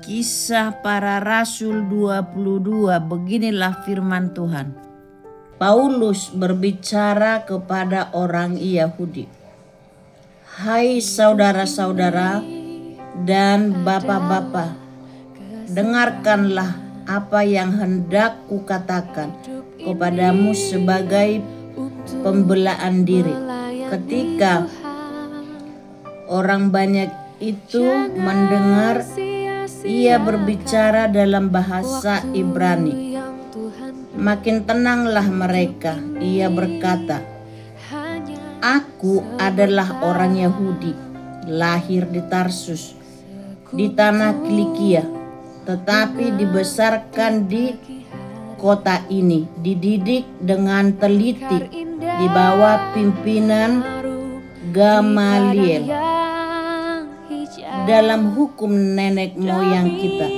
Kisah Para Rasul 22, beginilah firman Tuhan. Paulus berbicara kepada orang Yahudi. Hai saudara-saudara dan bapak-bapak, dengarkanlah apa yang hendak kukatakan kepadamu sebagai pembelaan diri. Ketika orang banyak itu mendengar, ia berbicara dalam bahasa Ibrani. Makin tenanglah mereka. Ia berkata, "Aku adalah orang Yahudi, lahir di Tarsus, di tanah Kilikia, tetapi dibesarkan di kota ini, dididik dengan teliti di bawah pimpinan Gamaliel dalam hukum nenek moyang kita,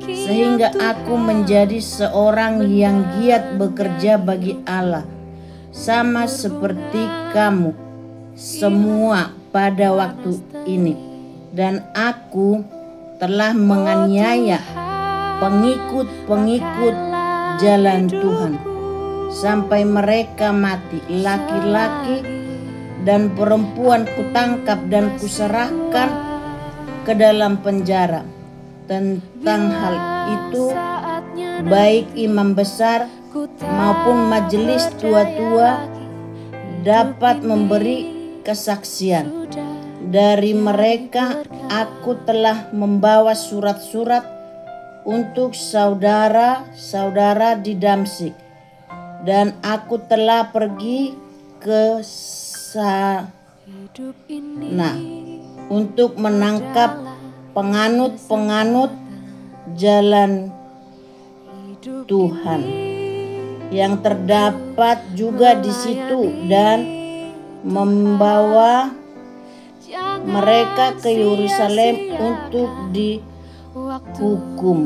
sehingga aku menjadi seorang yang giat bekerja bagi Allah, sama seperti kamu semua pada waktu ini. Dan aku telah menganiaya pengikut-pengikut jalan Tuhan sampai mereka mati. Laki-laki dan perempuan kutangkap dan kuserahkan ke dalam penjara. Tentang hal itu, baik imam besar maupun majelis tua-tua dapat memberi kesaksian. Dari mereka aku telah membawa surat-surat untuk saudara-saudara di Damsyik, dan aku telah pergi ke sana untuk menangkap penganut-penganut jalan Tuhan yang terdapat juga di situ, dan membawa mereka ke Yerusalem untuk dihukum.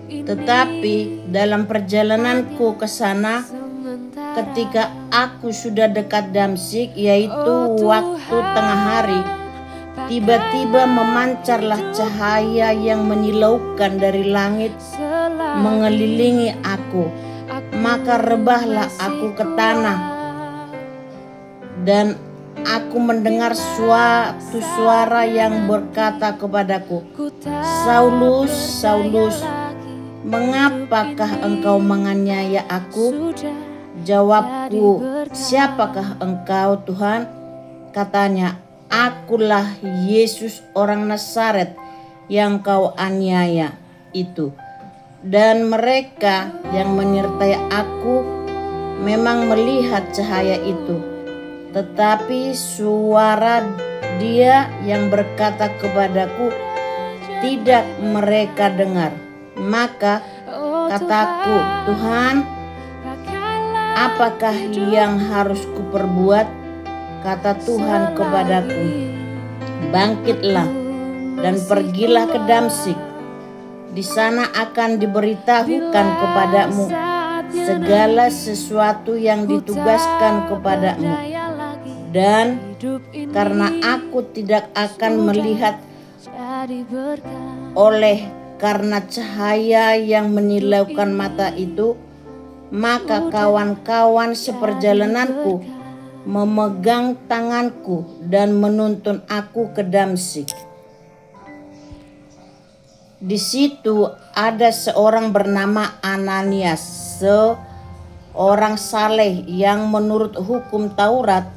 Tetapi dalam perjalananku ke sana, ketika aku sudah dekat Damsyik, yaitu waktu tengah hari, tiba-tiba memancarlah cahaya yang menyilaukan dari langit mengelilingi aku. Maka rebahlah aku ke tanah, dan aku mendengar suatu suara yang berkata kepadaku, "Saulus, Saulus, mengapakah engkau menganiaya aku?" Jawabku, "Siapakah engkau, Tuhan?" Katanya, "Akulah Yesus orang Nazaret yang kau aniaya itu." Dan mereka yang menyertai aku memang melihat cahaya itu, tetapi suara dia yang berkata kepadaku tidak mereka dengar. Maka kataku, "Tuhan, apakah yang harus kuperbuat?" Kata Tuhan kepadaku, "Bangkitlah dan pergilah ke Damsyik. Di sana akan diberitahukan kepadamu segala sesuatu yang ditugaskan kepadamu. Dan karena aku tidak akan melihat oleh karena cahaya yang menyilaukan mata itu, maka kawan-kawan seperjalananku memegang tanganku dan menuntun aku ke Damsyik. Di situ ada seorang bernama Ananias, seorang saleh yang menurut hukum Taurat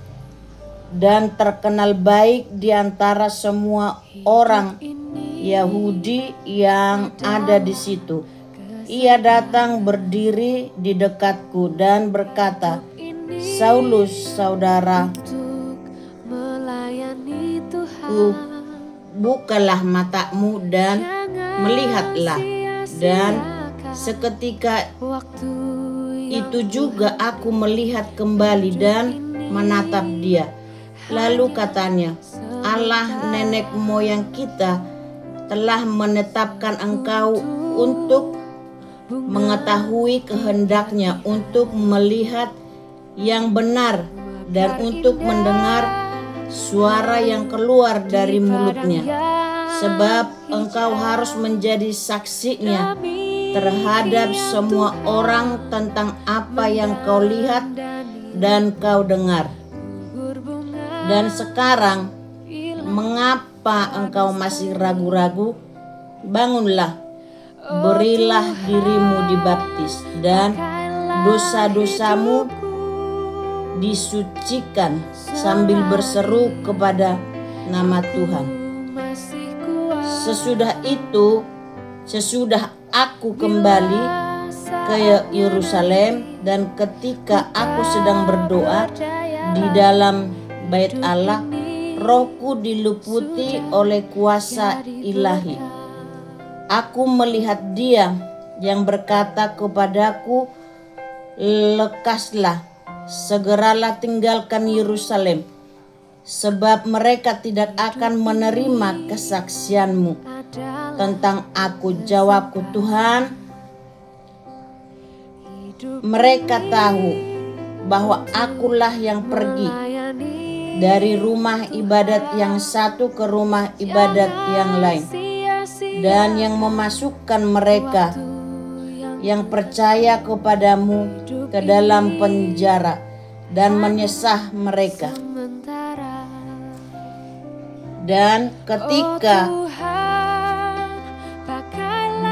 dan terkenal baik di antara semua orang Yahudi yang ada di situ. Ia datang berdiri di dekatku dan berkata, "Saulus, saudaraku, bukalah matamu dan melihatlah." Dan seketika itu juga aku melihat kembali dan menatap dia. Lalu katanya, "Allah nenek moyang kita telah menetapkan engkau untuk mengetahui kehendaknya, untuk melihat yang benar, dan untuk mendengar suara yang keluar dari mulutnya. sebab engkau harus menjadi saksinya terhadap semua orang tentang apa yang kau lihat dan kau dengar. Dan sekarang, mengapa engkau masih ragu-ragu? Bangunlah, berilah dirimu dibaptis, dan dosa-dosamu disucikan sambil berseru kepada nama Tuhan. Sesudah aku kembali ke Yerusalem, dan ketika aku sedang berdoa di dalam bait Allah, rohku diliputi oleh kuasa ilahi. Aku melihat Dia yang berkata kepadaku, lekaslah, segeralah tinggalkan Yerusalem, sebab mereka tidak akan menerima kesaksianmu tentang aku. Jawabku, Tuhan, mereka tahu bahwa akulah yang pergi dari rumah ibadat yang satu ke rumah ibadat yang lain, dan yang memasukkan mereka yang percaya kepadamu ke dalam penjara dan menyesah mereka. Dan ketika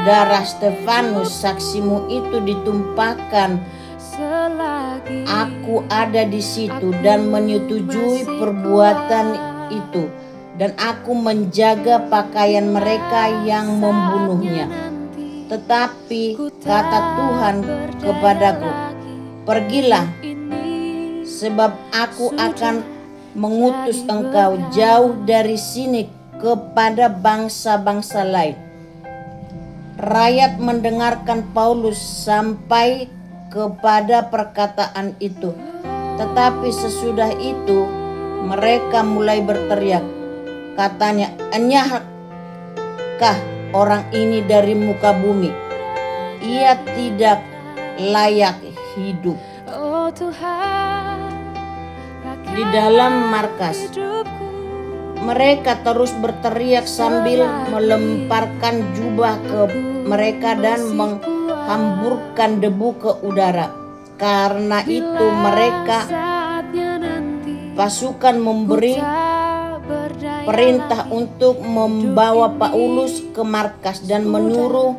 darah Stefanus saksimu itu ditumpahkan, aku ada di situ dan menyetujui perbuatan itu, dan aku menjaga pakaian mereka yang membunuhnya. Tetapi kata Tuhan kepadaku, pergilah, sebab aku akan mengutus engkau jauh dari sini kepada bangsa-bangsa lain. Rakyat mendengarkan Paulus sampai kepada perkataan itu, tetapi sesudah itu mereka mulai berteriak, katanya, enyahkah orang ini dari muka bumi? Ia tidak layak hidup. Di dalam markas, mereka terus berteriak sambil melemparkan jubah ke mereka dan menghamburkan debu ke udara. Karena itu mereka pasukan memberi perintah untuk membawa Paulus ke markas dan menyuruh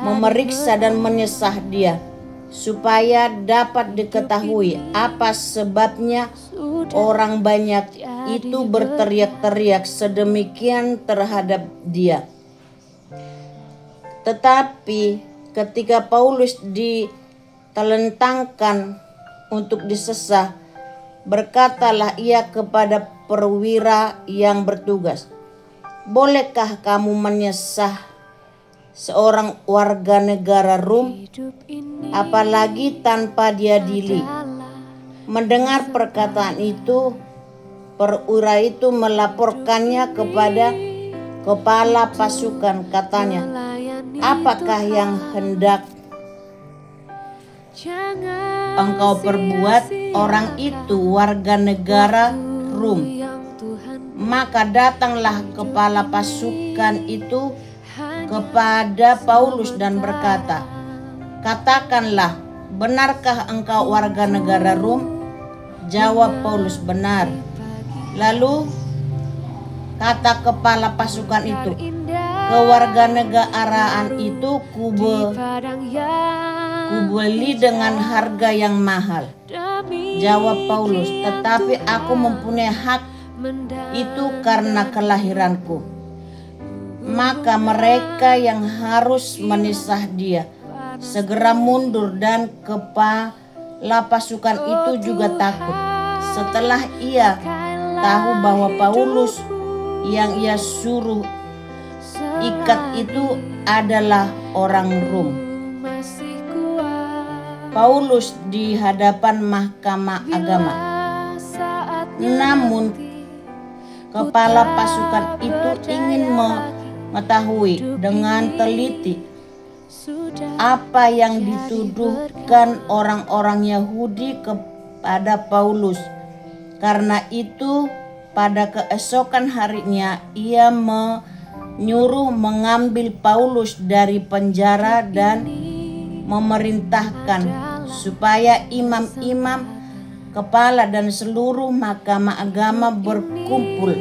memeriksa dan menyesah dia, supaya dapat diketahui apa sebabnya orang banyak itu berteriak-teriak sedemikian terhadap dia. Tetapi ketika Paulus ditelentangkan untuk disesah, berkatalah ia kepada perwira yang bertugas, bolehkah kamu menyesah seorang warga negara Rom, apalagi tanpa diadili? Mendengar perkataan itu, perwira itu melaporkannya kepada kepala pasukan. Katanya, apakah yang hendak engkau perbuat? Orang itu warga negara Rom. Maka datanglah kepala pasukan itu kepada Paulus dan berkata, katakanlah, benarkah engkau warga negara Rom? Jawab Paulus, benar. Lalu kata kepala pasukan itu, kewarganegaraan itu kubeli dengan harga yang mahal. Jawab Paulus, tetapi aku mempunyai hak itu karena kelahiranku. Maka mereka yang harus menyesah dia segera mundur, dan kepala pasukan itu juga takut. Setelah ia tahu bahwa Paulus yang ia suruh ikat itu adalah orang Rom, Paulus di hadapan mahkamah agama. Namun kepala pasukan itu ingin mengetahui dengan teliti apa yang dituduhkan orang-orang Yahudi kepada Paulus. Karena itu pada keesokan harinya ia nyuruh mengambil Paulus dari penjara dan memerintahkan supaya imam-imam, kepala dan seluruh mahkamah agama berkumpul.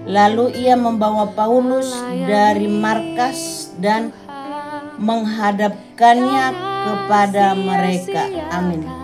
Lalu ia membawa Paulus dari markas dan menghadapkannya kepada mereka. Amin.